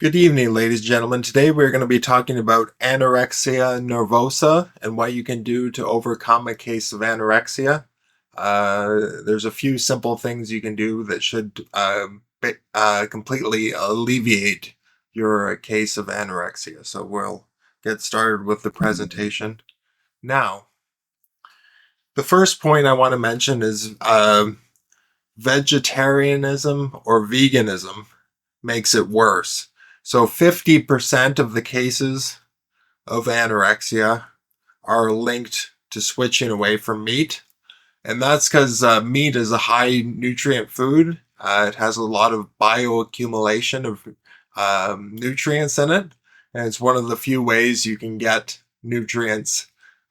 Good evening, ladies and gentlemen. Today we're going to be talking about anorexia nervosa and what you can do to overcome a case of anorexia. There's a few simple things you can do that should completely alleviate your case of anorexia. So we'll get started with the presentation. Now, the first point I want to mention is vegetarianism or veganism makes it worse. So 50% of the cases of anorexia are linked to switching away from meat. And that's because meat is a high nutrient food. It has a lot of bioaccumulation of nutrients in it. And it's one of the few ways you can get nutrients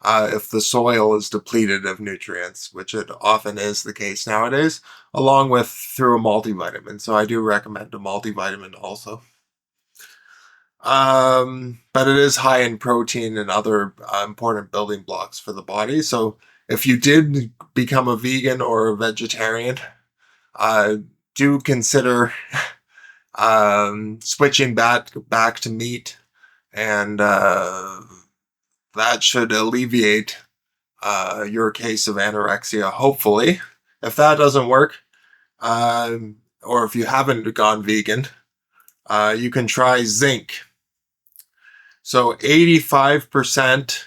if the soil is depleted of nutrients, which it often is the case nowadays, along with through a multivitamin. So I do recommend a multivitamin also. But it is high in protein and other important building blocks for the body. So if you did become a vegan or a vegetarian, do consider switching back to meat, and that should alleviate your case of anorexia, hopefully. If that doesn't work, or if you haven't gone vegan, you can try zinc. So 85%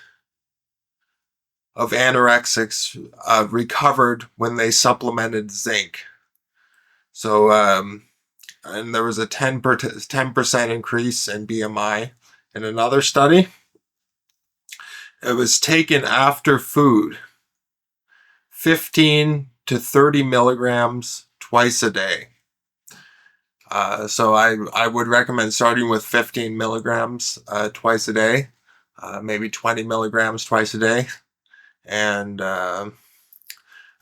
of anorexics recovered when they supplemented zinc. So, and there was a 10% increase in BMI in another study. It was taken after food, 15 to 30 milligrams twice a day. So I would recommend starting with 15 milligrams twice a day, maybe 20 milligrams twice a day. And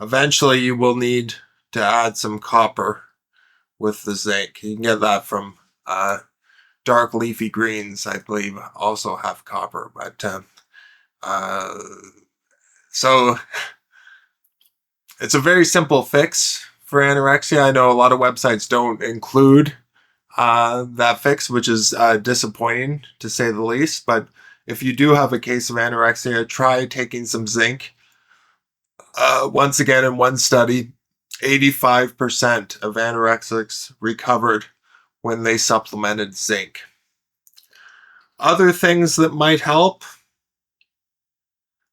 eventually you will need to add some copper with the zinc. You can get that from dark leafy greens, I believe, also have copper. But so it's a very simple fix for anorexia. I know a lot of websites don't include that fix, which is disappointing to say the least. But if you do have a case of anorexia, try taking some zinc. Once again, in one study, 85% of anorexics recovered when they supplemented zinc. Other things that might help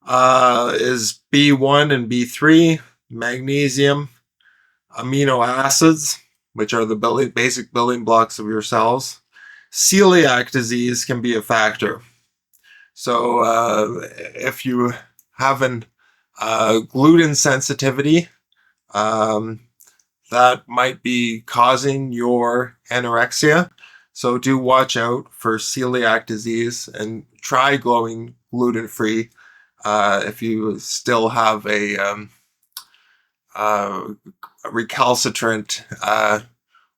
is B1 and B3, magnesium, amino acids, which are the basic building blocks of your cells. Celiac disease can be a factor. So if you have an gluten sensitivity, that might be causing your anorexia. So do watch out for celiac disease and try going gluten-free if you still have a recalcitrant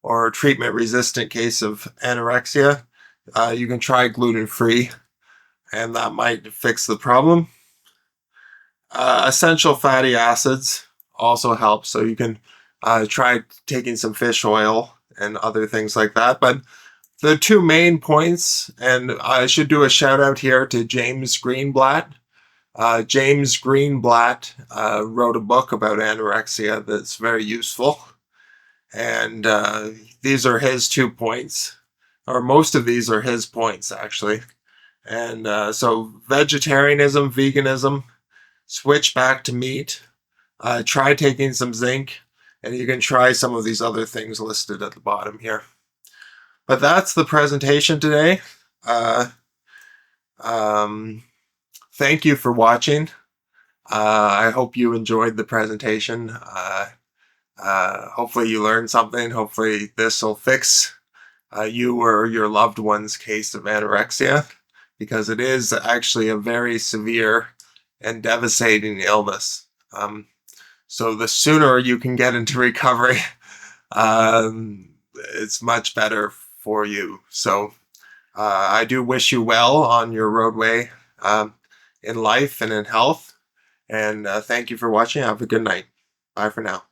or treatment-resistant case of anorexia. You can try gluten-free, and that might fix the problem. Essential fatty acids also help, so you can try taking some fish oil and other things like that. But the two main points, and I should do a shout out here to James Greenblatt. James Greenblatt wrote a book about anorexia that's very useful. And these are his 2 points, or most of these are his points, actually. And so vegetarianism, veganism, switch back to meat, try taking some zinc, and you can try some of these other things listed at the bottom here. But that's the presentation today. Thank you for watching. I hope you enjoyed the presentation. Hopefully you learned something. Hopefully this will fix you or your loved one's case of anorexia, because it is actually a very severe and devastating illness. So the sooner you can get into recovery, it's much better for you. So I do wish you well on your roadway in life and in health. And thank you for watching. Have a good night. Bye for now.